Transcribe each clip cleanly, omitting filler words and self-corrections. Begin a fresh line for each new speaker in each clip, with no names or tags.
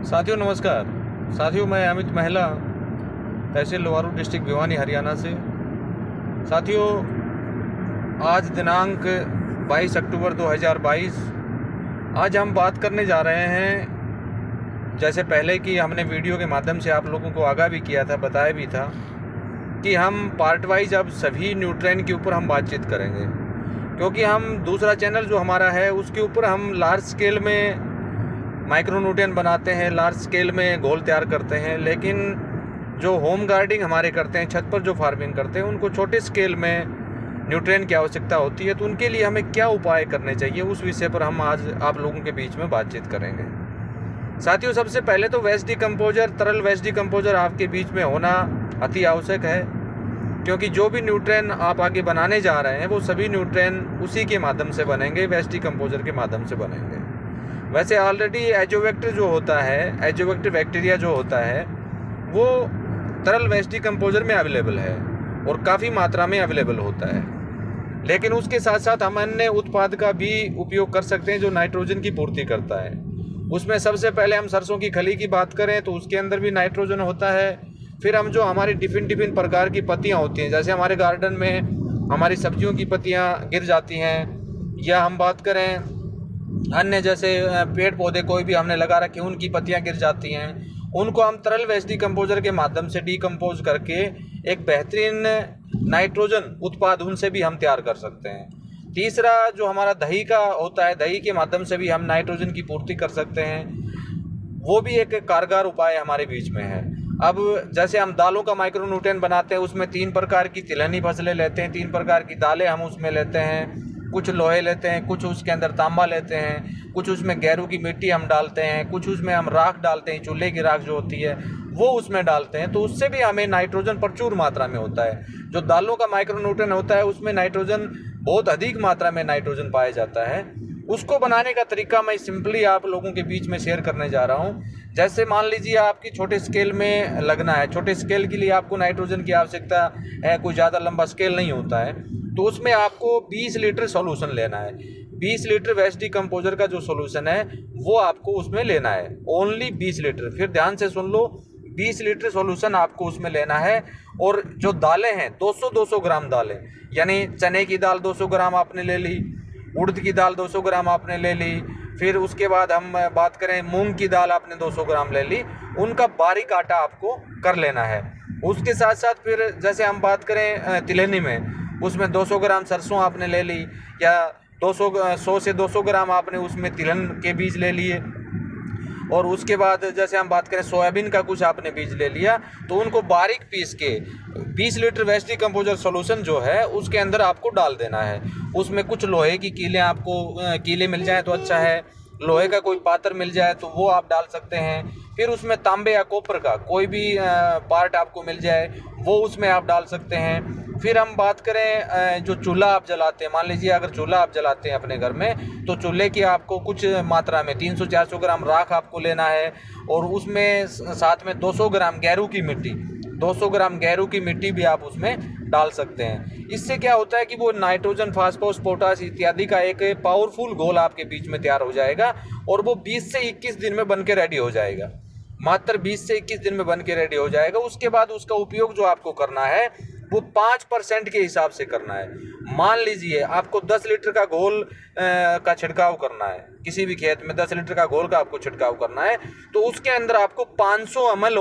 साथियों नमस्कार। साथियों मैं अमित महिला, तहसील लोहारू, डिस्ट्रिक्ट भिवानी, हरियाणा से। साथियों आज दिनांक 22 अक्टूबर 2022। आज हम बात करने जा रहे हैं, जैसे पहले की हमने वीडियो के माध्यम से आप लोगों को आगाह भी किया था, बताया भी था कि हम पार्ट वाइज अब सभी न्यूट्रिएंट के ऊपर हम बातचीत करेंगे, क्योंकि हम दूसरा चैनल जो हमारा है उसके ऊपर हम लार्ज स्केल में माइक्रो न्यूट्रिएंट बनाते हैं, लार्ज स्केल में घोल तैयार करते हैं। लेकिन जो होम गार्डनिंग हमारे करते हैं, छत पर जो फार्मिंग करते हैं, उनको छोटे स्केल में न्यूट्रिएंट की आवश्यकता होती है, तो उनके लिए हमें क्या उपाय करने चाहिए, उस विषय पर हम आज आप लोगों के बीच में बातचीत करेंगे। साथियों सबसे पहले तो वेस्ट डिकम्पोजर, तरल वेस्ट डिकम्पोजर आपके बीच में होना अति आवश्यक है, क्योंकि जो भी न्यूट्रिएंट आप आगे बनाने जा रहे हैं वो सभी न्यूट्रिएंट उसी के माध्यम से बनेंगे, वेस्ट डिकम्पोजर के माध्यम से बनेंगे। वैसे ऑलरेडी एजोवेक्टर जो होता है, एजोवेक्टर बैक्टीरिया जो होता है, वो तरल वेस्ट डिकम्पोजर में अवेलेबल है और काफ़ी मात्रा में अवेलेबल होता है। लेकिन उसके साथ साथ हम अन्य उत्पाद का भी उपयोग कर सकते हैं जो नाइट्रोजन की पूर्ति करता है। उसमें सबसे पहले हम सरसों की खली की बात करें तो उसके अंदर भी नाइट्रोजन होता है। फिर हम जो हमारी डिफिन प्रकार की पत्तियाँ होती हैं, जैसे हमारे गार्डन में हमारी सब्जियों की पत्तियाँ गिर जाती हैं, या हम बात करें अन्य जैसे पेड़ पौधे कोई भी हमने लगा रखे उनकी पत्तियां गिर जाती हैं, उनको हम तरल वेस्ट डिकम्पोजर के माध्यम से डिकम्पोज करके एक बेहतरीन नाइट्रोजन उत्पाद उनसे भी हम तैयार कर सकते हैं। तीसरा जो हमारा दही का होता है, दही के माध्यम से भी हम नाइट्रोजन की पूर्ति कर सकते हैं, वो भी एक कारगर उपाय हमारे बीच में है। अब जैसे हम दालों का माइक्रो न्यूट्रिएंट बनाते हैं, उसमें 3 प्रकार की तिलहनी फसलें लेते हैं, 3 प्रकार की दालें हम उसमें लेते हैं, कुछ लोहे लेते हैं, कुछ उसके अंदर तांबा लेते हैं, कुछ उसमें गैरू की मिट्टी हम डालते हैं, कुछ उसमें हम राख डालते हैं, चूल्हे की राख जो होती है वो उसमें डालते हैं, तो उससे भी हमें नाइट्रोजन प्रचुर मात्रा में होता है। जो दालों का माइक्रो न्यूट्रिएंट होता है उसमें नाइट्रोजन बहुत अधिक मात्रा में नाइट्रोजन पाया जाता है। उसको बनाने का तरीका मैं सिंपली आप लोगों के बीच में शेयर करने जा रहा हूँ। जैसे मान लीजिए आपकी छोटे स्केल में लगना है, छोटे स्केल के लिए आपको नाइट्रोजन की आवश्यकता है, कोई ज़्यादा लंबा स्केल नहीं होता है, तो उसमें आपको 20 लीटर सॉल्यूशन लेना है। 20 लीटर वेस्ट डिकम्पोजर का जो सॉल्यूशन है वो आपको उसमें लेना है, ओनली 20 लीटर। फिर ध्यान से सुन लो, 20 लीटर सॉल्यूशन आपको उसमें लेना है। और जो दालें हैं 200-200 ग्राम दालें, यानी चने की दाल 200 ग्राम आपने ले ली, उड़द की दाल 200 ग्राम आपने ले ली, फिर उसके बाद हम बात करें मूंग की दाल आपने 200 ग्राम ले ली, उनका बारीक आटा आपको कर लेना है। उसके साथ साथ फिर जैसे हम बात करें तिलहनी में, उसमें 200 ग्राम सरसों आपने ले ली, या 100 से 200 ग्राम आपने उसमें तिलहन के बीज ले लिए। और उसके बाद जैसे हम बात करें सोयाबीन का कुछ आपने बीज ले लिया, तो उनको बारीक पीस के 20 लीटर वेस्ट डिकम्पोजर सॉल्यूशन जो है उसके अंदर आपको डाल देना है। उसमें कुछ लोहे की कीलें आपको कीले मिल जाए तो अच्छा है, लोहे का कोई पात्र मिल जाए तो वो आप डाल सकते हैं। फिर उसमें तांबे या कॉपर का कोई भी पार्ट आपको मिल जाए वो उसमें आप डाल सकते हैं। फिर हम बात करें जो चूल्हा आप जलाते हैं, मान लीजिए अगर चूल्हा आप जलाते हैं अपने घर में, तो चूल्हे की आपको कुछ मात्रा में 300-400 ग्राम राख आपको लेना है, और उसमें साथ में 200 ग्राम गैरू की मिट्टी, 200 ग्राम गैरू की मिट्टी भी आप उसमें डाल सकते हैं। इससे क्या होता है कि वो नाइट्रोजन, फास्फोरस, पोटास इत्यादि का एक पावरफुल घोल आपके बीच में तैयार हो जाएगा, और वो 20 से 21 दिन में बन के रेडी हो जाएगा। मात्र 20 से 21 दिन में बन के रेडी हो जाएगा। उसके बाद उसका उपयोग जो आपको करना है वो 5% के हिसाब से करना है। मान लीजिए आपको 10 लीटर का घोल का छिड़काव करना है, किसी भी खेत में 10 लीटर का घोल का आपको छिड़काव करना है, तो उसके अंदर आपको 500 ml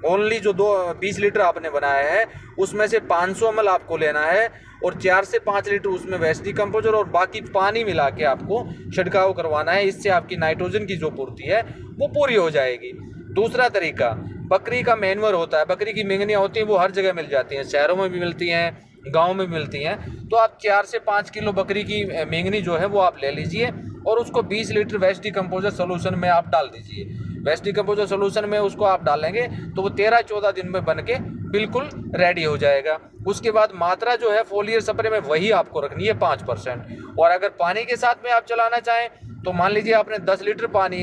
ओनली जो 20 लीटर आपने बनाया है उसमें से 500 ml आपको लेना है, और 4 से 5 लीटर उसमें वेस्ट डिकम्पोजर और बाकी पानी मिला के आपको छिड़काव करवाना है। इससे आपकी नाइट्रोजन की जो पूर्ति है वो पूरी हो जाएगी। दूसरा तरीका, बकरी का मैन्योर होता है, बकरी की मेंगनियाँ होती हैं, वो हर जगह मिल जाती हैं, शहरों में भी मिलती हैं, गांव में भी मिलती हैं, तो आप 4 से 5 किलो बकरी की मेंगनी जो है वो आप ले लीजिए और उसको 20 लीटर वेस्ट डिकम्पोजर सोल्यूशन में आप डाल दीजिए। वेस्ट डिकम्पोजर सोल्यूशन में उसको आप डालेंगे तो वो 13-14 दिन में बन के बिल्कुल रेडी हो जाएगा। उसके बाद मात्रा जो है फोलियर स्प्रे में वही आपको रखनी है 5%। और अगर पानी के साथ में आप चलाना चाहें तो मान लीजिए आपने 10 लीटर पानी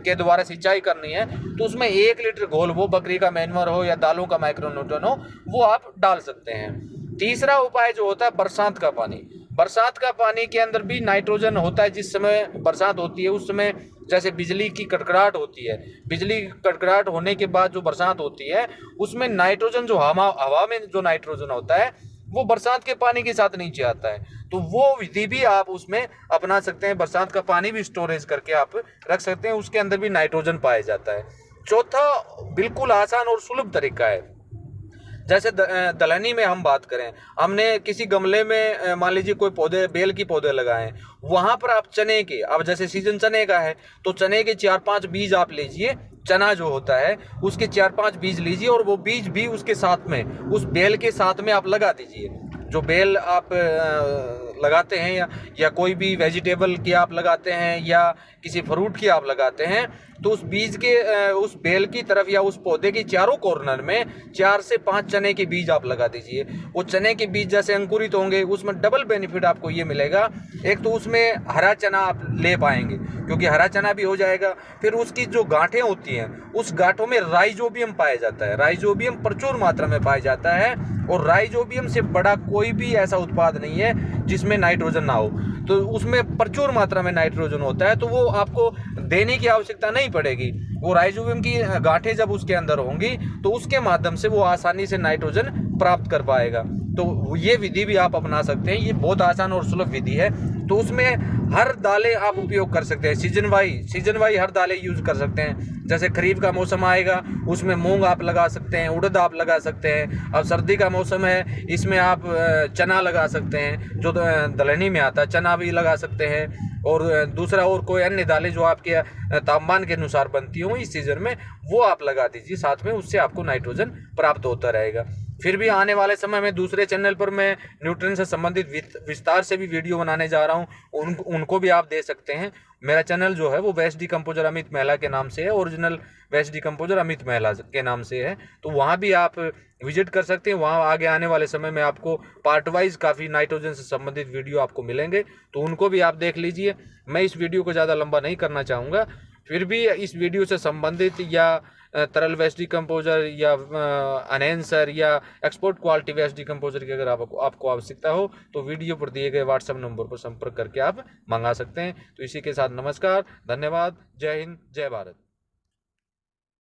के द्वारा सिंचाई करनी है, तो उसमें 1 लीटर घोल, वो बकरी का मैन्योर हो या दालों का माइक्रो न्यूट्रिएंट हो, वो आप डाल सकते हैं। तीसरा उपाय जो होता है बरसात का पानी। बरसात का पानी के अंदर भी नाइट्रोजन होता है। जिस समय बरसात होती है उस समय जैसे बिजली की कड़कड़ाहट होती है, बिजली की कड़कड़ाहट होने के बाद जो बरसात होती है उसमें नाइट्रोजन, जो हवा में जो नाइट्रोजन होता है वो बरसात के पानी के साथ नीचे आता है। तो वो विधि भी आप उसमें अपना सकते हैं। बरसात का पानी भी स्टोरेज करके आप रख सकते हैं, उसके अंदर भी नाइट्रोजन पाया जाता है। चौथा बिल्कुल आसान और सुलभ तरीका है, जैसे दलहनी में हम बात करें, हमने किसी गमले में मान लीजिए कोई पौधे, बेल की पौधे लगाए हैं, वहां पर आप चने के, अब जैसे सीजन चने का है तो चने के 4-5 बीज आप लीजिए, चना जो होता है उसके 4-5 बीज लीजिए और वो बीज भी उसके साथ में, उस बेल के साथ में आप लगा दीजिए। जो बेल आप लगाते हैं या कोई भी वेजिटेबल की आप लगाते हैं या किसी फ्रूट की आप लगाते हैं, तो उस बीज के उस बेल की तरफ या उस पौधे के चारों कॉर्नर में 4 से 5 चने के बीज आप लगा दीजिए। वो चने के बीज जैसे अंकुरित होंगे, उसमें डबल बेनिफिट आपको ये मिलेगा। एक तो उसमें हरा चना आप ले पाएंगे क्योंकि हरा चना भी हो जाएगा, फिर उसकी जो गांठें होती हैं उस गांठों में राइजोबियम पाया जाता है, राइजोबियम प्रचुर मात्रा में पाया जाता है, और राइजोबियम से बड़ा कोई भी ऐसा उत्पाद नहीं है जिसमें नाइट्रोजन ना हो। तो उसमें प्रचुर मात्रा में नाइट्रोजन होता है, तो वो आपको देने की आवश्यकता नहीं पड़ेगी। वो राइजोबियम की गांठें जब उसके अंदर होंगी तो उसके माध्यम से वो आसानी से नाइट्रोजन प्राप्त कर पाएगा। तो ये विधि भी आप अपना सकते हैं, ये बहुत आसान और सुलभ विधि है। तो उसमें हर दालें आप उपयोग कर सकते हैं, सीजन वाई हर दालें यूज कर सकते हैं। जैसे खरीफ का मौसम आएगा उसमें मूंग आप लगा सकते हैं, उड़द आप लगा सकते हैं। अब सर्दी का मौसम है, इसमें आप चना लगा सकते हैं, जो दलहनी में आता है, चना भी लगा सकते हैं। और दूसरा और कोई अन्य दालें जो आपके तापमान के अनुसार बनती हों इस सीजन में, वो आप लगा दीजिए साथ में, उससे आपको नाइट्रोजन प्राप्त होता रहेगा। फिर भी आने वाले समय में दूसरे चैनल पर मैं न्यूट्रिएंट से संबंधित विस्तार से भी वीडियो बनाने जा रहा हूँ, उनको भी आप दे सकते हैं। मेरा चैनल जो है वो वेस्ट डिकम्पोजर अमित महिला के नाम से है, ओरिजिनल वेस्ट डिकम्पोजर अमित महिला के नाम से है, तो वहाँ भी आप विजिट कर सकते हैं। वहाँ आगे आने वाले समय में आपको पार्ट वाइज काफ़ी नाइट्रोजन से संबंधित वीडियो आपको मिलेंगे, तो उनको भी आप देख लीजिए। मैं इस वीडियो को ज़्यादा लंबा नहीं करना चाहूँगा, फिर भी इस वीडियो से संबंधित या तरल वेस्ट डिकम्पोजर या अनएंसर या एक्सपोर्ट क्वालिटी वेस्ट डिकम्पोजर की अगर आपको आवश्यकता हो तो वीडियो पर दिए गए व्हाट्सएप नंबर पर संपर्क करके आप मंगा सकते हैं। तो इसी के साथ नमस्कार, धन्यवाद, जय हिंद, जय भारत।